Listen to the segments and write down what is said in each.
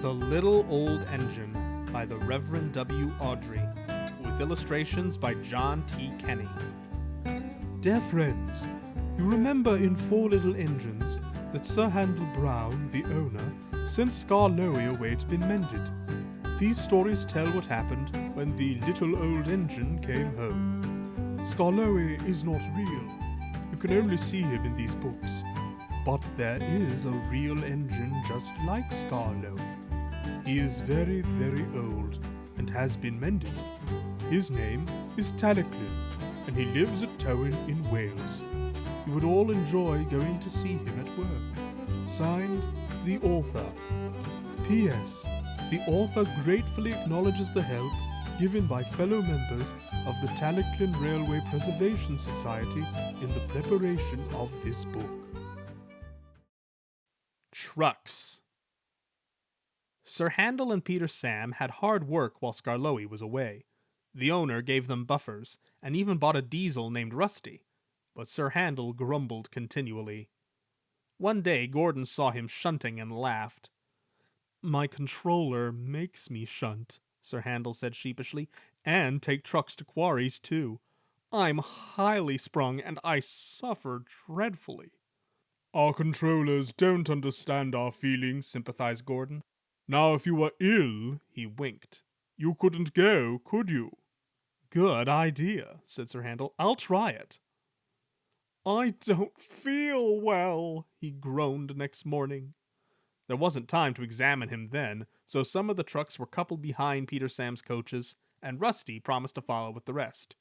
The Little Old Engine by the Reverend W. Awdry, with illustrations by John T. Kenny. Dear friends, you remember in Four Little Engines that Sir Handel Brown, the owner, sent Skarloey away to be mended. These stories tell what happened when the little old engine came home. Skarloey is not real. You can only see him in these books. But there is a real engine just like Skarloey. He is very, very old and has been mended. His name is Talaclin, and he lives at Towyn in Wales. You would all enjoy going to see him at work. Signed, the author. P.S. The author gratefully acknowledges the help given by fellow members of the Talaclin Railway Preservation Society in the preparation of this book. Trucks. Sir Handel and Peter Sam had hard work while Skarloey was away. The owner gave them buffers, and even bought a diesel named Rusty, but Sir Handel grumbled continually. One day Gordon saw him shunting and laughed. "My controller makes me shunt," Sir Handel said sheepishly, "and take trucks to quarries, too. I'm highly sprung, and I suffer dreadfully." "Our controllers don't understand our feelings," sympathized Gordon. "Now, if you were ill," he winked, "you couldn't go, could you?" "Good idea," said Sir Handel. "I'll try it." "I don't feel well," he groaned next morning. There wasn't time to examine him then, so some of the trucks were coupled behind Peter Sam's coaches, and Rusty promised to follow with the rest.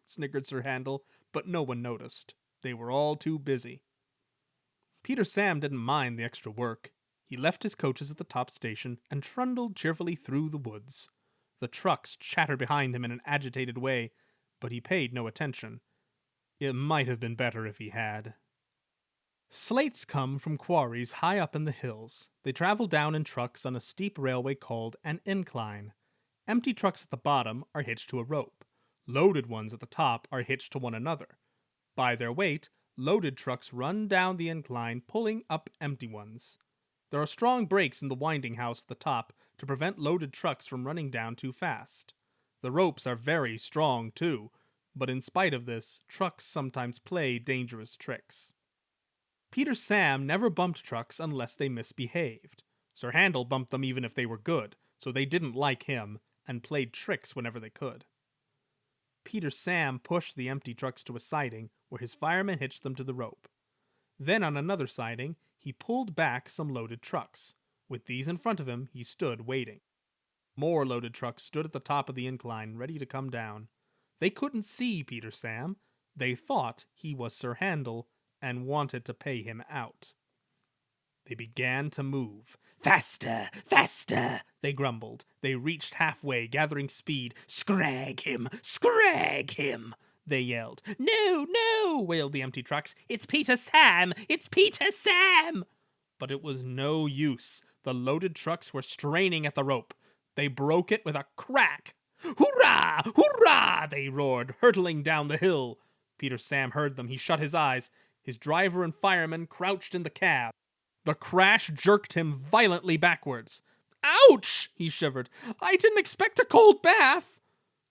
Snickered Sir Handel, but no one noticed. They were all too busy. Peter Sam didn't mind the extra work. He left his coaches at the top station and trundled cheerfully through the woods. The trucks chattered behind him in an agitated way, but he paid no attention. It might have been better if he had. Slates come from quarries high up in the hills. They travel down in trucks on a steep railway called an incline. Empty trucks at the bottom are hitched to a rope. Loaded ones at the top are hitched to one another. By their weight, loaded trucks run down the incline, pulling up empty ones. There are strong brakes in the winding house at the top to prevent loaded trucks from running down too fast. The ropes are very strong, too, but in spite of this, trucks sometimes play dangerous tricks. Peter Sam never bumped trucks unless they misbehaved. Sir Handel bumped them even if they were good, so they didn't like him, and played tricks whenever they could. Peter Sam pushed the empty trucks to a siding, where his firemen hitched them to the rope. Then on another siding, he pulled back some loaded trucks. With these in front of him, he stood waiting. More loaded trucks stood at the top of the incline, ready to come down. They couldn't see Peter Sam. They thought he was Sir Handel, and wanted to pay him out. They began to move. "Faster! Faster!" they grumbled. They reached halfway, gathering speed. "Scrag him! Scrag him!" they yelled. "No, no!" wailed the empty trucks. "It's Peter Sam! It's Peter Sam!" But it was no use. The loaded trucks were straining at the rope. They broke it with a crack. "Hurrah! Hurrah!" they roared, hurtling down the hill. Peter Sam heard them. He shut his eyes. His driver and fireman crouched in the cab. The crash jerked him violently backwards. "Ouch!" he shivered. "I didn't expect a cold bath."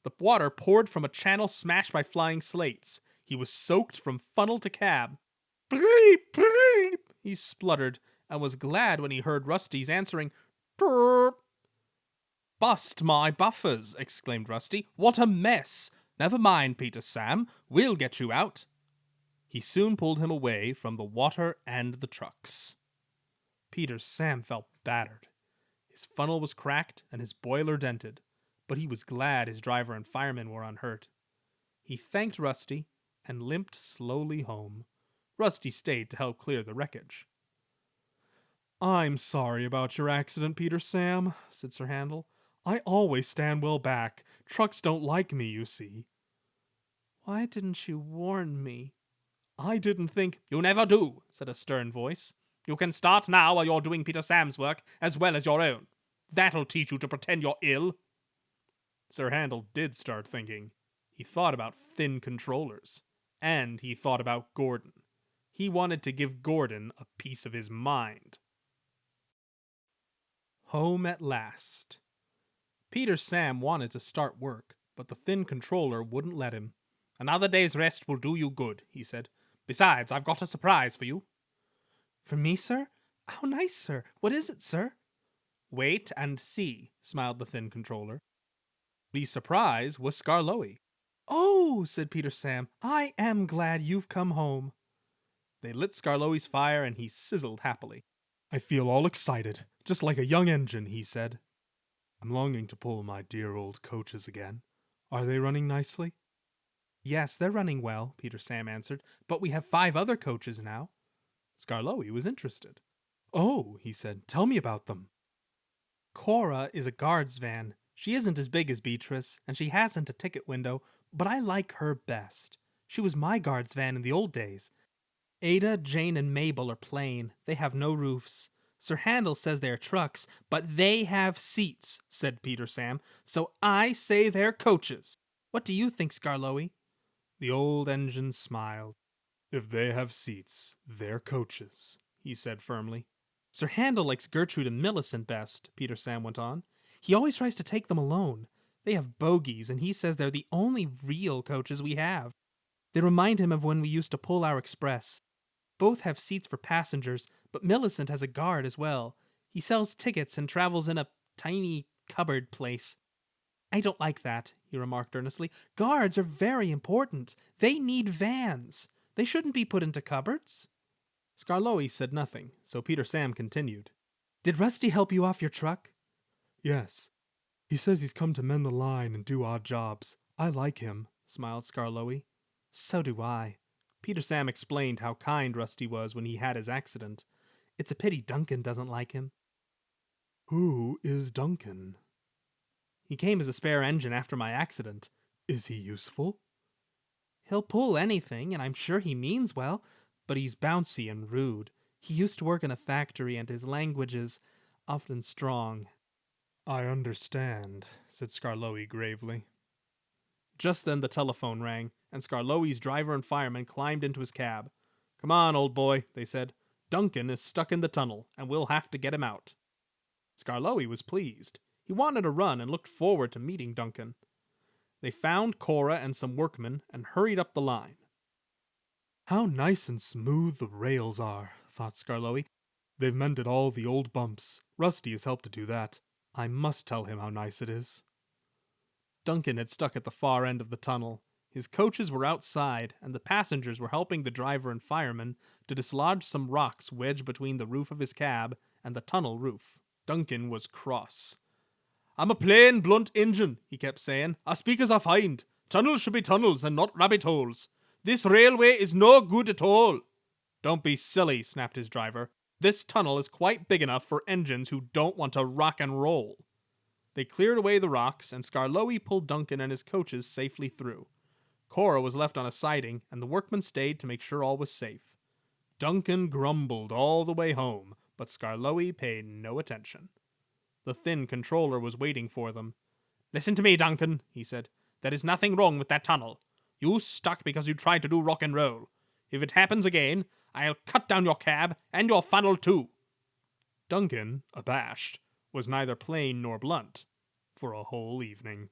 The water poured from a channel smashed by flying slates. He was soaked from funnel to cab. "Bleep, bleep," he spluttered, and was glad when he heard Rusty's answering "Turp." "Bust my buffers!" exclaimed Rusty. "What a mess! Never mind, Peter Sam. We'll get you out." He soon pulled him away from the water and the trucks. Peter Sam felt battered. His funnel was cracked and his boiler dented, but he was glad his driver and firemen were unhurt. He thanked Rusty and limped slowly home. Rusty stayed to help clear the wreckage. "I'm sorry about your accident, Peter Sam," said Sir Handel. "I always stand well back. Trucks don't like me, you see." "Why didn't you warn me?" "I didn't think—" "You never do," said a stern voice. "You can start now while you're doing Peter Sam's work as well as your own. That'll teach you to pretend you're ill." Sir Handel did start thinking. He thought about thin controllers. And he thought about Gordon. He wanted to give Gordon a piece of his mind. Home at last. Peter Sam wanted to start work, but the thin controller wouldn't let him. "Another day's rest will do you good," he said. "Besides, I've got a surprise for you." "For me, sir? How nice, sir. What is it, sir?" "Wait and see," smiled the thin controller. The surprise was Skarloey. "Oh," said Peter Sam, "I am glad you've come home." They lit Skarloey's fire and he sizzled happily. "I feel all excited, just like a young engine," he said. "I'm longing to pull my dear old coaches again. Are they running nicely?" "Yes, they're running well," Peter Sam answered, "but we have 5 other coaches now." Skarloey was interested. "Oh," he said, "tell me about them." "Cora is a guard's van. She isn't as big as Beatrice, and she hasn't a ticket window, but I like her best. She was my guard's van in the old days. Ada, Jane, and Mabel are plain. They have no roofs. Sir Handel says they are trucks, but they have seats," said Peter Sam, "so I say they're coaches. What do you think, Skarloey?" The old engine smiled. "If they have seats, they're coaches," he said firmly. "Sir Handel likes Gertrude and Millicent best," Peter Sam went on. "He always tries to take them alone. They have bogies, and he says they're the only real coaches we have. They remind him of when we used to pull our express. Both have seats for passengers, but Millicent has a guard as well. He sells tickets and travels in a tiny cupboard place. I don't like that," he remarked earnestly. "Guards are very important. They need vans. They shouldn't be put into cupboards." Skarloey said nothing, so Peter Sam continued. "Did Rusty help you off your truck?" "Yes. He says he's come to mend the line and do odd jobs. I like him," smiled Skarloey. "So do I." Peter Sam explained how kind Rusty was when he had his accident. "It's a pity Duncan doesn't like him." "Who is Duncan?" "He came as a spare engine after my accident." "Is he useful?" "He'll pull anything, and I'm sure he means well, but he's bouncy and rude. He used to work in a factory, and his language is often strong." "I understand," said Skarloey gravely. Just then the telephone rang, and Skarloey's driver and fireman climbed into his cab. "Come on, old boy," they said. "Duncan is stuck in the tunnel, and we'll have to get him out." Skarloey was pleased. He wanted a run and looked forward to meeting Duncan. They found Cora and some workmen and hurried up the line. "How nice and smooth the rails are," thought Skarloey. "They've mended all the old bumps. Rusty has helped to do that. I must tell him how nice it is." Duncan had stuck at the far end of the tunnel. His coaches were outside, and the passengers were helping the driver and fireman to dislodge some rocks wedged between the roof of his cab and the tunnel roof. Duncan was cross. "I'm a plain, blunt engine," he kept saying. "I speak as I find. Tunnels should be tunnels and not rabbit holes. This railway is no good at all." "Don't be silly," snapped his driver. "This tunnel is quite big enough for engines who don't want to rock and roll." They cleared away the rocks, and Skarloey pulled Duncan and his coaches safely through. Cora was left on a siding, and the workmen stayed to make sure all was safe. Duncan grumbled all the way home, but Skarloey paid no attention. The thin controller was waiting for them. "Listen to me, Duncan," he said. "There is nothing wrong with that tunnel. You stuck because you tried to do rock and roll. If it happens again, I'll cut down your cab and your funnel too." Duncan, abashed, was neither plain nor blunt for a whole evening.